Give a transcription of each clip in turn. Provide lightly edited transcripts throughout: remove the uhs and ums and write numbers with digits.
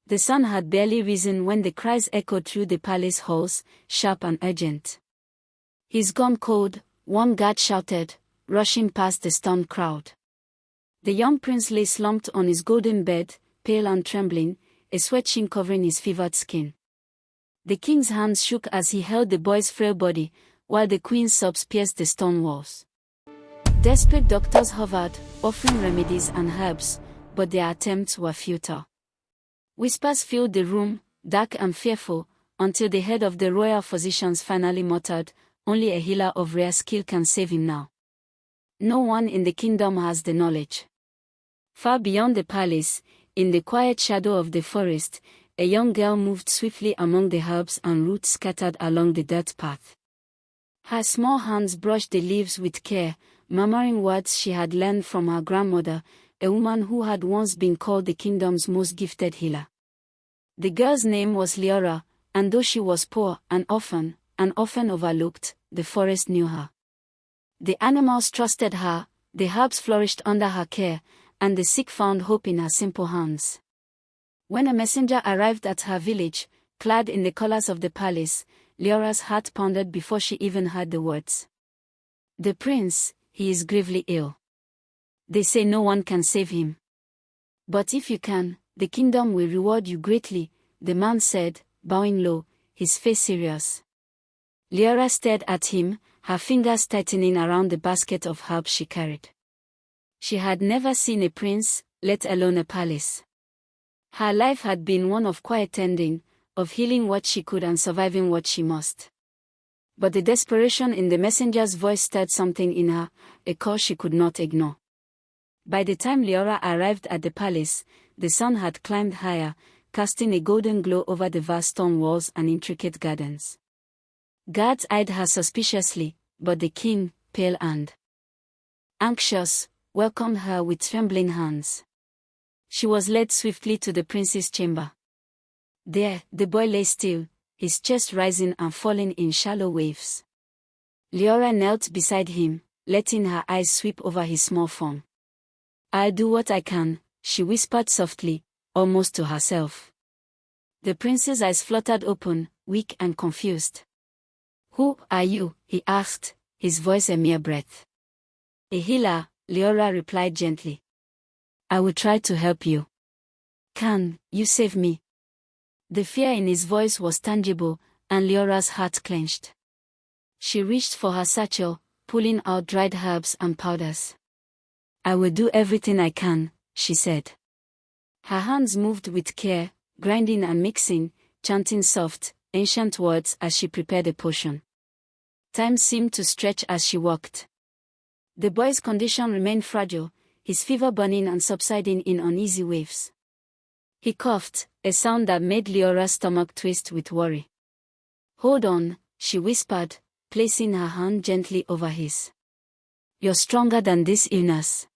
The sun had barely risen when the cries echoed through the palace halls, sharp and urgent. "He's gone cold," one guard shouted, rushing past the stunned crowd. The young prince lay slumped on his golden bed, pale and trembling, a sweat sheen covering his fevered skin. The king's hands shook as he held the boy's frail body, while the queen's sobs pierced the stone walls. Desperate doctors hovered, offering remedies and herbs, but their attempts were futile. Whispers filled the room, dark and fearful, until the head of the royal physicians finally muttered, "Only a healer of rare skill can save him now. No one in the kingdom has the knowledge." Far beyond the palace, in the quiet shadow of the forest, a young girl moved swiftly among the herbs and roots scattered along the dirt path. Her small hands brushed the leaves with care, murmuring words she had learned from her grandmother, a woman who had once been called the kingdom's most gifted healer. The girl's name was Liora, and though she was poor and often overlooked, the forest knew her. The animals trusted her, the herbs flourished under her care, and the sick found hope in her simple hands. When a messenger arrived at her village, clad in the colors of the palace, Liora's heart pounded before she even heard the words. "The prince, he is gravely ill. They say no one can save him. But if you can, the kingdom will reward you greatly," the man said, bowing low, his face serious. Liora stared at him, her fingers tightening around the basket of herbs she carried. She had never seen a prince, let alone a palace. Her life had been one of quiet tending, of healing what she could and surviving what she must. But the desperation in the messenger's voice stirred something in her, a call she could not ignore. By the time Liora arrived at the palace, the sun had climbed higher, casting a golden glow over the vast stone walls and intricate gardens. Guards eyed her suspiciously, but the king, pale and anxious, welcomed her with trembling hands. She was led swiftly to the prince's chamber. There, the boy lay still, his chest rising and falling in shallow waves. Liora knelt beside him, letting her eyes sweep over his small form. "I'll do what I can," she whispered softly, almost to herself. The prince's eyes fluttered open, weak and confused. "Who are you?" he asked, his voice a mere breath. "A healer," Liora replied gently. "I will try to help you. Can you save me?" The fear in his voice was tangible, and Liora's heart clenched. She reached for her satchel, pulling out dried herbs and powders. "I will do everything I can," she said. Her hands moved with care, grinding and mixing, chanting soft, ancient words as she prepared a potion. Time seemed to stretch as she walked. The boy's condition remained fragile, his fever burning and subsiding in uneasy waves. He coughed, a sound that made Liora's stomach twist with worry. "Hold on," she whispered, placing her hand gently over his. "You're stronger than this illness."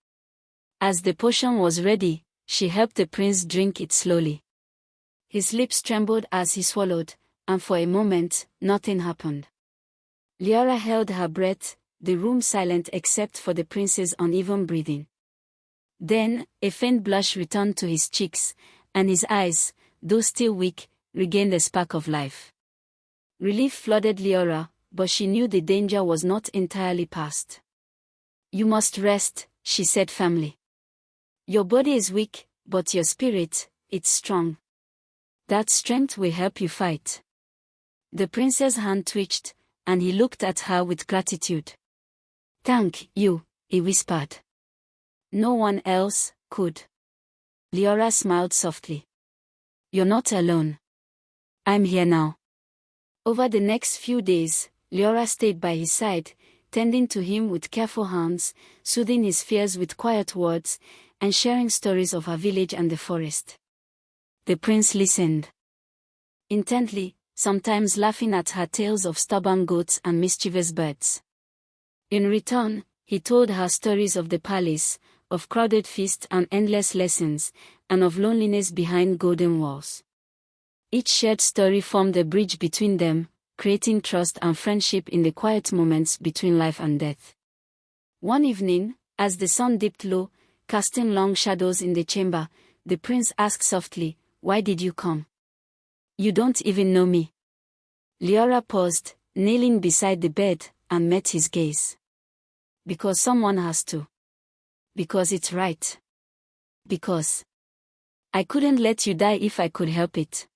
As the potion was ready, she helped the prince drink it slowly. His lips trembled as he swallowed, and for a moment, nothing happened. Liora held her breath, the room silent except for the prince's uneven breathing. Then, a faint blush returned to his cheeks, and his eyes, though still weak, regained a spark of life. Relief flooded Liora, but she knew the danger was not entirely past. "You must rest," she said firmly. "Your body is weak, but your spirit, it's strong. That strength will help you fight." The prince's hand twitched, and he looked at her with gratitude. "Thank you," he whispered. "No one else could." Liora smiled softly. "You're not alone. I'm here now." Over the next few days, Liora stayed by his side, tending to him with careful hands, soothing his fears with quiet words, and sharing stories of her village and the forest. The prince listened intently, sometimes laughing at her tales of stubborn goats and mischievous birds. In return, he told her stories of the palace, of crowded feasts and endless lessons, and of loneliness behind golden walls. Each shared story formed a bridge between them, creating trust and friendship in the quiet moments between life and death. One evening, as the sun dipped low, casting long shadows in the chamber, the prince asked softly, Why did you come? You don't even know me. Liora paused, kneeling beside the bed, and met his gaze. Because someone has to. Because it's right. Because I couldn't let you die if I could help it.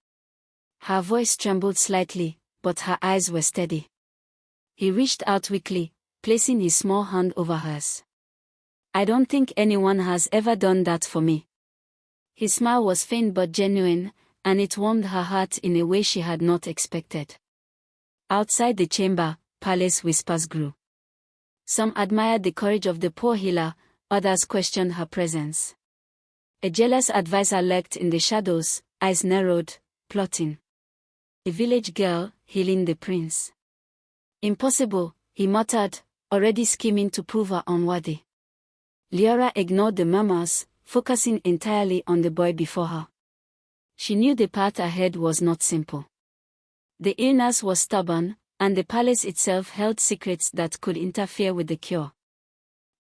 Her voice trembled slightly, but her eyes were steady. He reached out weakly, placing his small hand over hers. I don't think anyone has ever done that for me. His smile was faint but genuine, and it warmed her heart in a way she had not expected. Outside the chamber, palace whispers grew. Some admired the courage of the poor healer, others questioned her presence. A jealous advisor lurked in the shadows, eyes narrowed, plotting. A village girl, healing the prince. Impossible, he muttered, already scheming to prove her unworthy. Liora ignored the murmurs, focusing entirely on the boy before her. She knew the path ahead was not simple. The illness was stubborn, and the palace itself held secrets that could interfere with the cure.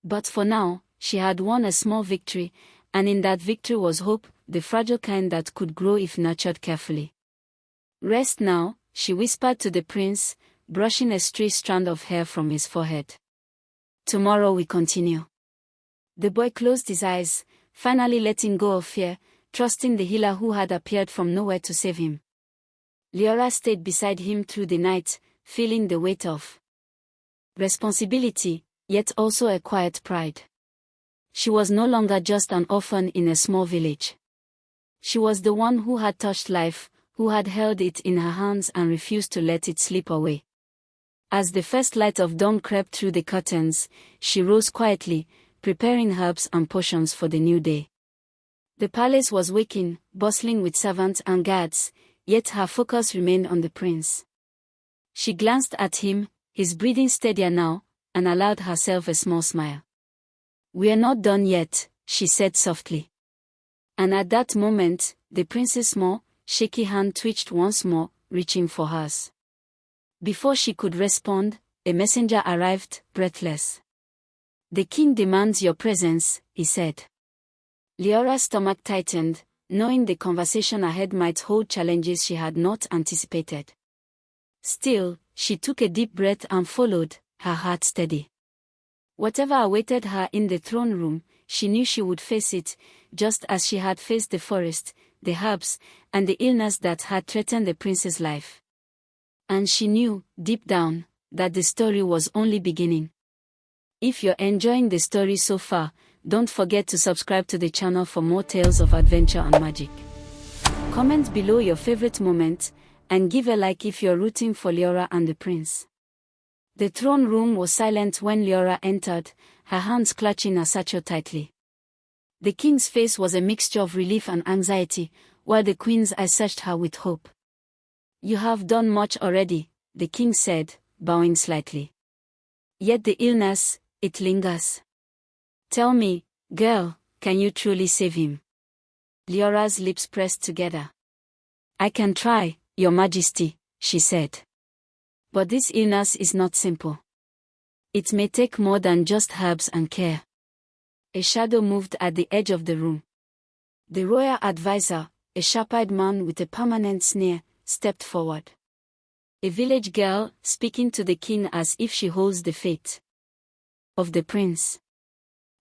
But for now, she had won a small victory, and in that victory was hope, the fragile kind that could grow if nurtured carefully. Rest now, she whispered to the prince, brushing a stray strand of hair from his forehead. Tomorrow we continue. The boy closed his eyes, finally letting go of fear, trusting the healer who had appeared from nowhere to save him. Liora stayed beside him through the night, feeling the weight of responsibility, yet also a quiet pride. She was no longer just an orphan in a small village. She was the one who had touched life, who had held it in her hands and refused to let it slip away. As the first light of dawn crept through the curtains, she rose quietly, preparing herbs and potions for the new day. The palace was waking, bustling with servants and guards, yet her focus remained on the prince. She glanced at him, his breathing steadier now, and allowed herself a small smile. We are not done yet, she said softly. And at that moment, the prince's small, shaky hand twitched once more, reaching for hers. Before she could respond, a messenger arrived, breathless. The king demands your presence, he said. Liora's stomach tightened, knowing the conversation ahead might hold challenges she had not anticipated. Still, she took a deep breath and followed, her heart steady. Whatever awaited her in the throne room, she knew she would face it, just as she had faced the forest, the herbs, and the illness that had threatened the prince's life. And she knew, deep down, that the story was only beginning. If you're enjoying the story so far, don't forget to subscribe to the channel for more tales of adventure and magic. Comment below your favorite moment, and give a like if you're rooting for Liora and the prince. The throne room was silent when Liora entered, her hands clutching her satchel tightly. The king's face was a mixture of relief and anxiety, while the queen's eyes searched her with hope. You have done much already, the king said, bowing slightly. Yet the illness, it lingers. Tell me, girl, can you truly save him? Liora's lips pressed together. I can try, your majesty, she said. But this illness is not simple. It may take more than just herbs and care. A shadow moved at the edge of the room. The royal advisor, a sharp-eyed man with a permanent sneer, stepped forward. A village girl, speaking to the king as if she holds the fate of the prince.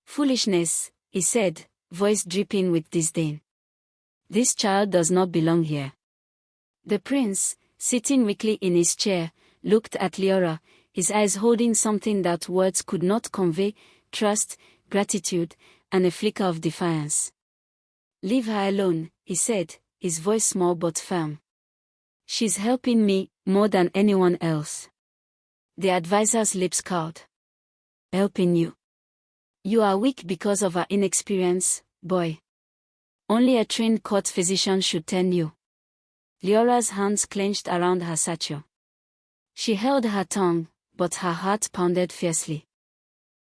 Foolishness, he said, voice dripping with disdain. This child does not belong here. The prince, sitting weakly in his chair, looked at Liora, his eyes holding something that words could not convey, trust, gratitude, and a flicker of defiance. Leave her alone, he said, his voice small but firm. She's helping me, more than anyone else. The advisor's lips curled. Helping you? You are weak because of her inexperience, boy. Only a trained court physician should tend you. Liora's hands clenched around her satchel. She held her tongue, but her heart pounded fiercely.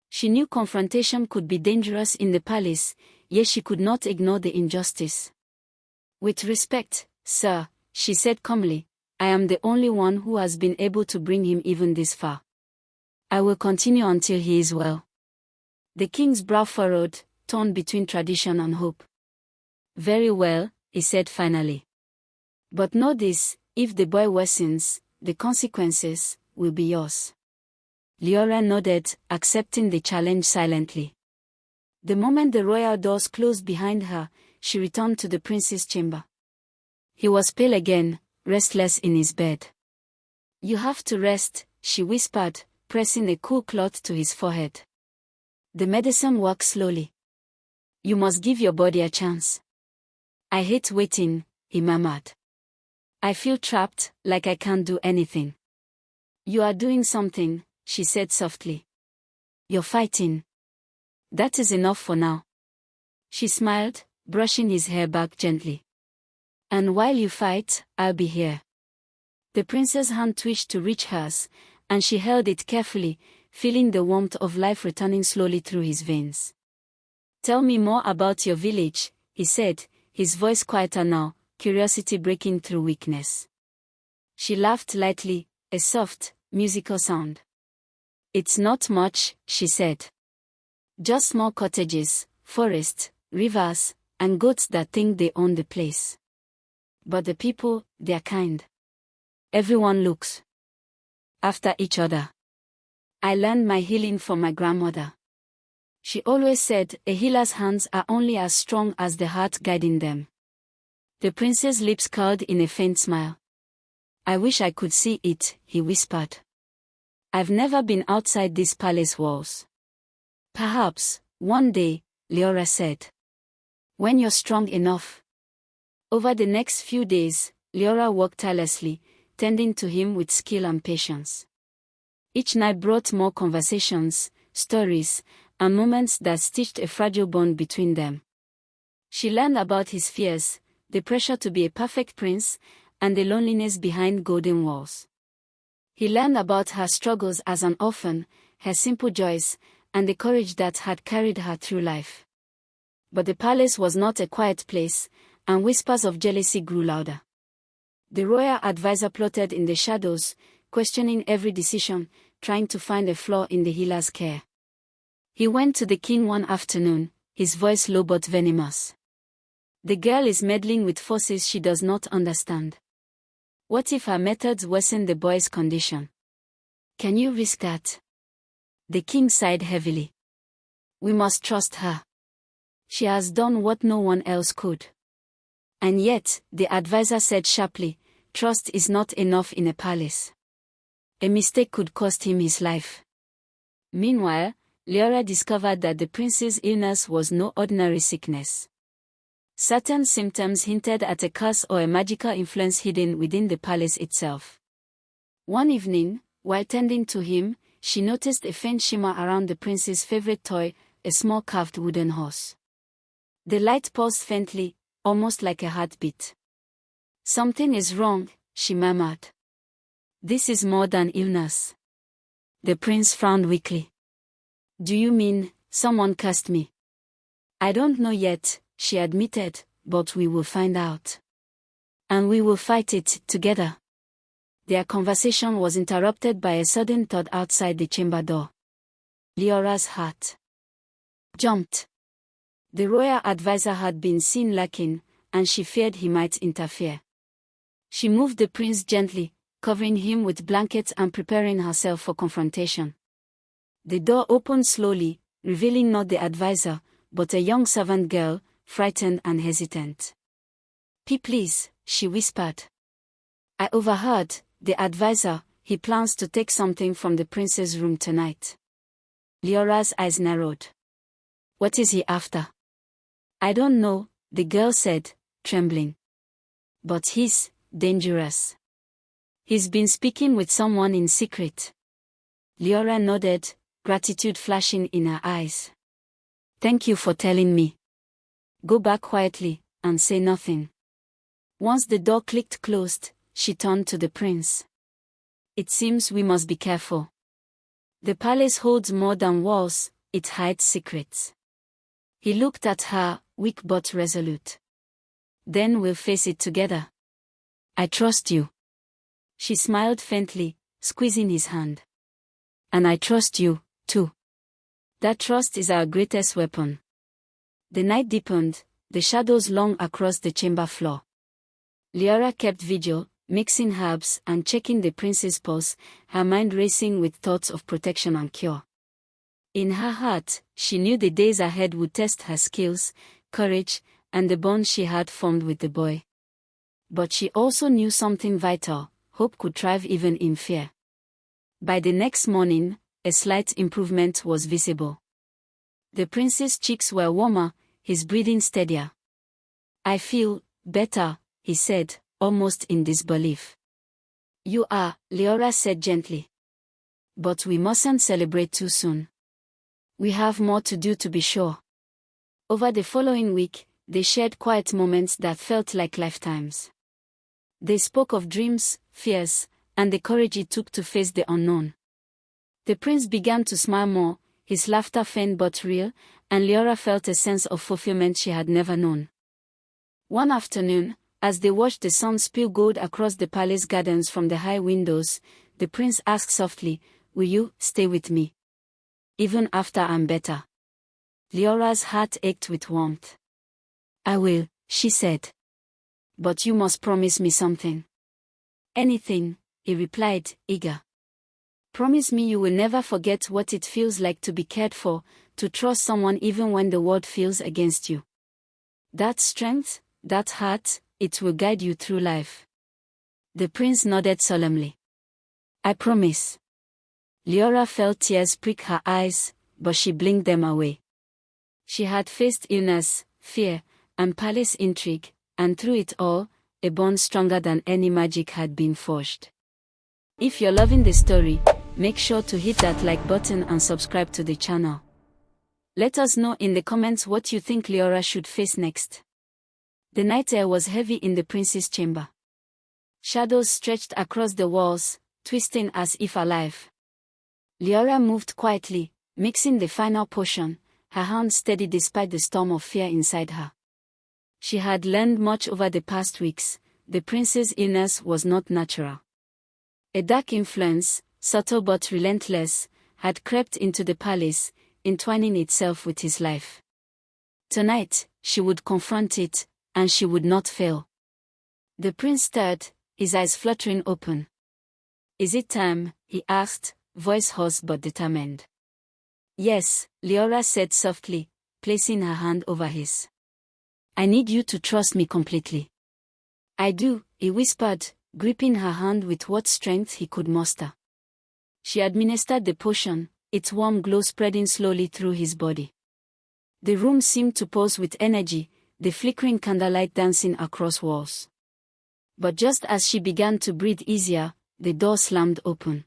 She knew confrontation could be dangerous in the palace, yet she could not ignore the injustice. With respect, sir, she said calmly, I am the only one who has been able to bring him even this far. I will continue until he is well. The king's brow furrowed, torn between tradition and hope. Very well, he said finally. But know this, if the boy worsens, the consequences will be yours. Liora nodded, accepting the challenge silently. The moment the royal doors closed behind her, she returned to the prince's chamber. He was pale again, restless in his bed. You have to rest, she whispered, pressing a cool cloth to his forehead. The medicine works slowly. You must give your body a chance. I hate waiting, he murmured. I feel trapped, like I can't do anything. You are doing something, she said softly. You're fighting. That is enough for now. She smiled, brushing his hair back gently. And while you fight, I'll be here. The prince's hand twitched to reach hers, and she held it carefully, feeling the warmth of life returning slowly through his veins. Tell me more about your village, he said, his voice quieter now, curiosity breaking through weakness. She laughed lightly, a soft, musical sound. It's not much, she said. Just small cottages, forests, rivers, and goats that think they own the place. But the people, they're kind. Everyone looks after each other. I learned my healing from my grandmother. She always said a healer's hands are only as strong as the heart guiding them. The prince's lips curled in a faint smile. I wish I could see it, he whispered. I've never been outside these palace walls. Perhaps, one day, Liora said. When you're strong enough. Over the next few days, Liora worked tirelessly, tending to him with skill and patience. Each night brought more conversations, stories, and moments that stitched a fragile bond between them. She learned about his fears, the pressure to be a perfect prince, and the loneliness behind golden walls. He learned about her struggles as an orphan, her simple joys, and the courage that had carried her through life. But the palace was not a quiet place, and whispers of jealousy grew louder. The royal advisor plotted in the shadows, questioning every decision, trying to find a flaw in the healer's care. He went to the king one afternoon, his voice low but venomous. The girl is meddling with forces she does not understand. What if her methods worsen the boy's condition? Can you risk that? The king sighed heavily. We must trust her. She has done what no one else could. And yet, the advisor said sharply, trust is not enough in a palace. A mistake could cost him his life. Meanwhile, Liora discovered that the prince's illness was no ordinary sickness. Certain symptoms hinted at a curse or a magical influence hidden within the palace itself. One evening, while tending to him, she noticed a faint shimmer around the prince's favorite toy, a small carved wooden horse. The light pulsed faintly, almost like a heartbeat. Something is wrong, she murmured. This is more than illness. The prince frowned weakly. Do you mean, someone cursed me? I don't know yet, she admitted, but we will find out. And we will fight it together. Their conversation was interrupted by a sudden thud outside the chamber door. Liora's heart jumped. The royal advisor had been seen lurking, and she feared he might interfere. She moved the prince gently, covering him with blankets and preparing herself for confrontation. The door opened slowly, revealing not the advisor, but a young servant girl, frightened and hesitant. Please, she whispered. I overheard, the advisor, he plans to take something from the prince's room tonight. Liora's eyes narrowed. What is he after? I don't know, the girl said, trembling. But he's dangerous. He's been speaking with someone in secret. Liora nodded, gratitude flashing in her eyes. Thank you for telling me. Go back quietly, and say nothing. Once the door clicked closed, she turned to the prince. It seems we must be careful. The palace holds more than walls, it hides secrets. He looked at her, weak but resolute. Then we'll face it together. I trust you. She smiled faintly, squeezing his hand. And I trust you, too. That trust is our greatest weapon. The night deepened, the shadows long across the chamber floor. Liora kept vigil, mixing herbs and checking the prince's pulse, her mind racing with thoughts of protection and cure. In her heart, she knew the days ahead would test her skills, courage, and the bond she had formed with the boy. But she also knew something vital: hope could thrive even in fear. By the next morning, a slight improvement was visible. The prince's cheeks were warmer, his breathing steadier. "I feel better," he said, almost in disbelief. "You are," Liora said gently. "But we mustn't celebrate too soon. We have more to do, to be sure." Over the following week, they shared quiet moments that felt like lifetimes. They spoke of dreams, fears, and the courage it took to face the unknown. The prince began to smile more, his laughter faint but real, and Liora felt a sense of fulfillment she had never known. One afternoon, as they watched the sun spill gold across the palace gardens from the high windows, the prince asked softly, "Will you stay with me? Even after I'm better?" Liora's heart ached with warmth. "I will," she said. "But you must promise me something." "Anything," he replied, eager. "Promise me you will never forget what it feels like to be cared for, to trust someone even when the world feels against you. That strength, that heart, it will guide you through life." The prince nodded solemnly. "I promise." Liora felt tears prick her eyes, but she blinked them away. She had faced illness, fear, and palace intrigue, and through it all, a bond stronger than any magic had been forged. If you're loving the story, make sure to hit that like button and subscribe to the channel. Let us know in the comments what you think Liora should face next. The night air was heavy in the prince's chamber. Shadows stretched across the walls, twisting as if alive. Liora moved quietly, mixing the final potion, her hand steady despite the storm of fear inside her. She had learned much over the past weeks. The prince's illness was not natural. A dark influence, subtle but relentless, had crept into the palace, entwining itself with his life. Tonight, she would confront it, and she would not fail. The prince stirred, his eyes fluttering open. "Is it time?" he asked, voice hoarse but determined. "Yes," Liora said softly, placing her hand over his. "I need you to trust me completely." "I do," he whispered, gripping her hand with what strength he could muster. She administered the potion, its warm glow spreading slowly through his body. The room seemed to pulse with energy, the flickering candlelight dancing across walls. But just as she began to breathe easier, the door slammed open.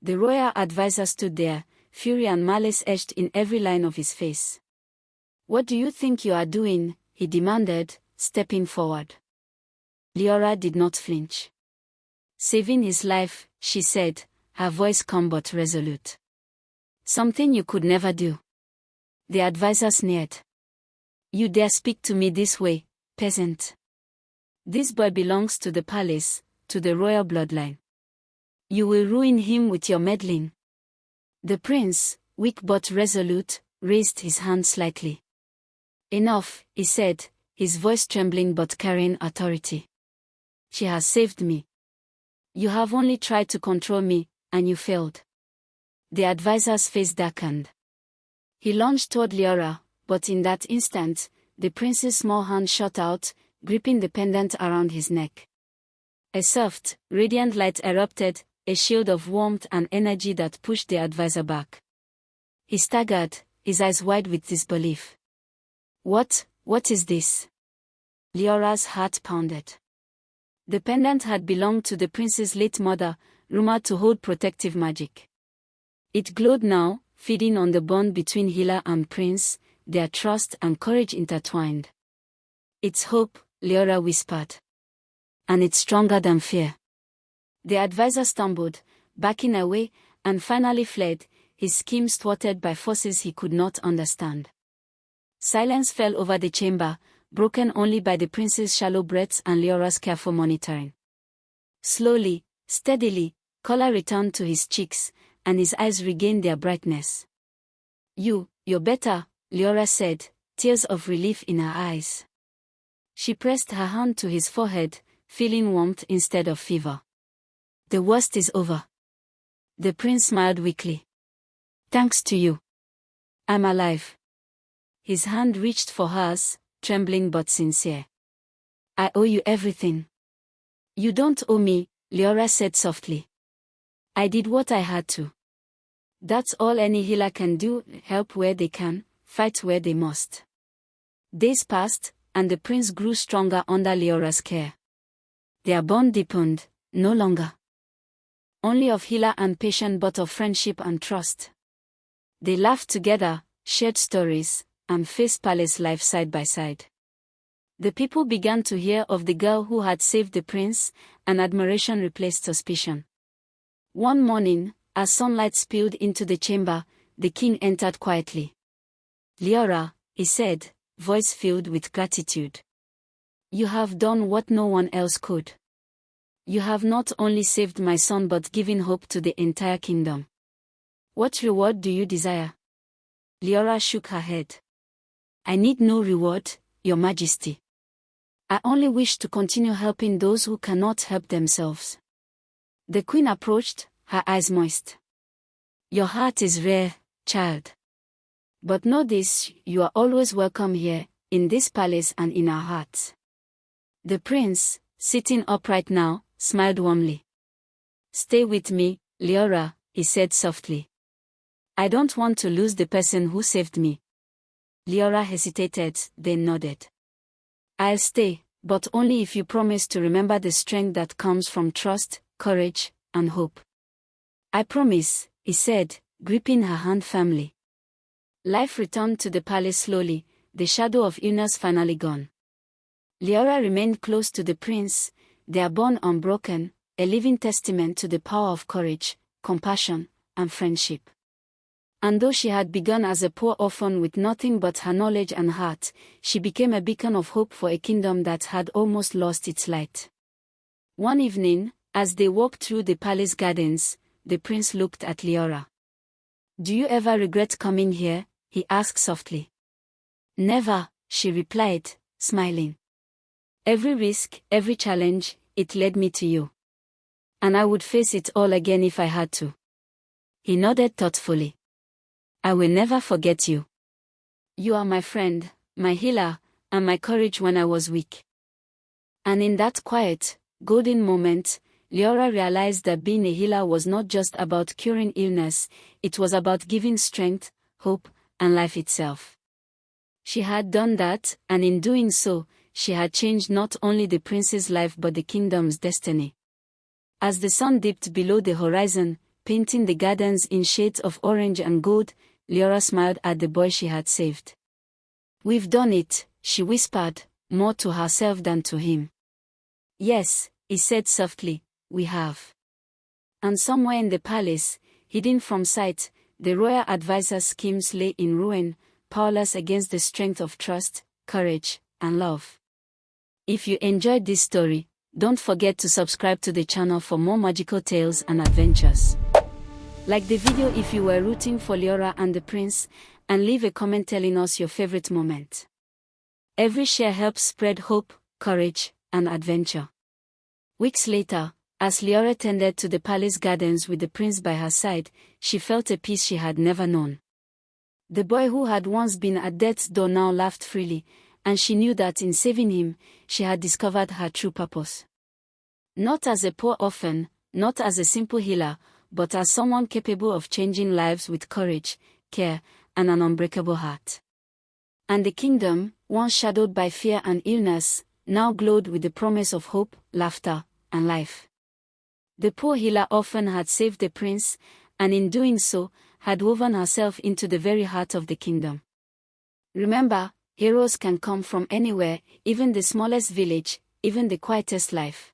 The royal advisor stood there, fury and malice etched in every line of his face. "What do you think you are doing?" he demanded, stepping forward. Liora did not flinch. "Saving his life," she said, her voice calm but resolute. "Something you could never do." The advisor sneered. "You dare speak to me this way, peasant? This boy belongs to the palace, to the royal bloodline. You will ruin him with your meddling." The prince, weak but resolute, raised his hand slightly. "Enough," he said, his voice trembling but carrying authority. "She has saved me. You have only tried to control me, and you failed." The advisor's face darkened. He lunged toward Liora, but in that instant, the prince's small hand shot out, gripping the pendant around his neck. A soft, radiant light erupted, a shield of warmth and energy that pushed the advisor back. He staggered, his eyes wide with disbelief. What is this?" Liora's heart pounded. The pendant had belonged to the prince's late mother, rumored to hold protective magic. It glowed now, feeding on the bond between healer and prince, their trust and courage intertwined. "It's hope," Liora whispered. "And it's stronger than fear." The advisor stumbled, backing away, and finally fled, his scheme thwarted by forces he could not understand. Silence fell over the chamber, broken only by the prince's shallow breaths and Liora's careful monitoring. Slowly, steadily, color returned to his cheeks, and his eyes regained their brightness. You're better," Liora said, tears of relief in her eyes. She pressed her hand to his forehead, feeling warmth instead of fever. The worst is over. The prince smiled weakly. Thanks to you. I'm alive. His hand reached for hers, trembling but sincere. I owe you everything. You don't owe me, Liora said softly. I did what I had to. That's all any healer can do, help where they can, fight where they must. Days passed, and the prince grew stronger under Liora's care. Their bond deepened, no longer only of healer and patient but of friendship and trust. They laughed together, shared stories, and faced palace life side by side. The people began to hear of the girl who had saved the prince, and admiration replaced suspicion. One morning, as sunlight spilled into the chamber, the king entered quietly. Liora, he said, voice filled with gratitude. You have done what no one else could. You have not only saved my son but given hope to the entire kingdom. What reward do you desire? Liora shook her head. I need no reward, Your Majesty. I only wish to continue helping those who cannot help themselves. The queen approached, her eyes moist. Your heart is rare, child. But know this, you are always welcome here, in this palace and in our hearts. The prince, sitting upright now, smiled warmly. Stay with me, Liora, he said softly. I don't want to lose the person who saved me. Liora hesitated, then nodded. I'll stay, but only if you promise to remember the strength that comes from trust, courage, and hope. I promise, he said, gripping her hand firmly. Life returned to the palace slowly, the shadow of illness finally gone. Liora remained close to the prince, their bond unbroken, a living testament to the power of courage, compassion, and friendship. And though she had begun as a poor orphan with nothing but her knowledge and heart, she became a beacon of hope for a kingdom that had almost lost its light. One evening, as they walked through the palace gardens, the prince looked at Liora. Do you ever regret coming here? He asked softly. Never, she replied, smiling. Every risk, every challenge, it led me to you. And I would face it all again if I had to. He nodded thoughtfully. I will never forget you. You are my friend, my healer, and my courage when I was weak. And in that quiet, golden moment, Liora realized that being a healer was not just about curing illness, it was about giving strength, hope, and life itself. She had done that, and in doing so, she had changed not only the prince's life but the kingdom's destiny. As the sun dipped below the horizon, painting the gardens in shades of orange and gold, Liora smiled at the boy she had saved. We've done it, she whispered, more to herself than to him. Yes, he said softly, we have. And somewhere in the palace, hidden from sight, the royal advisor's schemes lay in ruin, powerless against the strength of trust, courage, and love. If you enjoyed this story, don't forget to subscribe to the channel for more magical tales and adventures. Like the video if you were rooting for Liora and the prince, and leave a comment telling us your favorite moment. Every share helps spread hope, courage, and adventure. Weeks later, as Liora tended to the palace gardens with the prince by her side, she felt a peace she had never known. The boy who had once been at death's door now laughed freely, and she knew that in saving him, she had discovered her true purpose. Not as a poor orphan, not as a simple healer, but as someone capable of changing lives with courage, care, and an unbreakable heart. And the kingdom, once shadowed by fear and illness, now glowed with the promise of hope, laughter, and life. The poor healer orphan had saved the prince, and in doing so, had woven herself into the very heart of the kingdom. Remember, heroes can come from anywhere, even the smallest village, even the quietest life.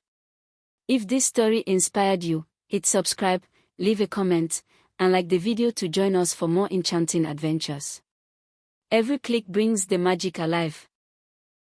If this story inspired you, hit subscribe, leave a comment, and like the video to join us for more enchanting adventures. Every click brings the magic alive.